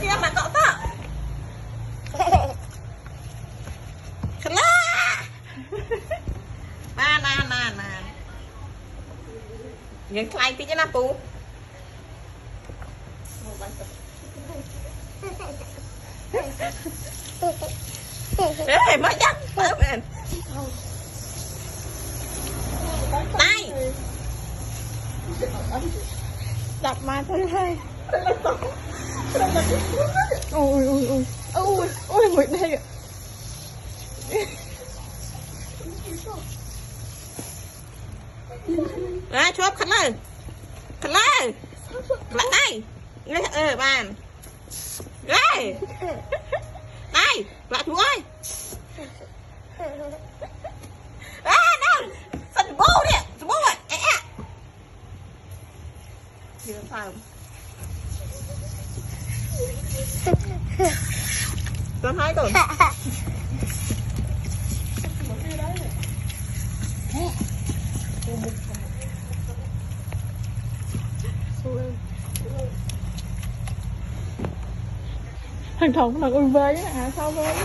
kia mà cậu ta khẩn lá nà những cái tí chứ na pù ê mới chắc bên đây đập mà thôi thôi ôi ôi ôi ôi ôi người đây ra chốt khẩn lên lại đây bàn đây đây lại chú ơi đâu sân bố đi sân bố rồi chưa phải con hai rồi thằng Thồng là con về á sao về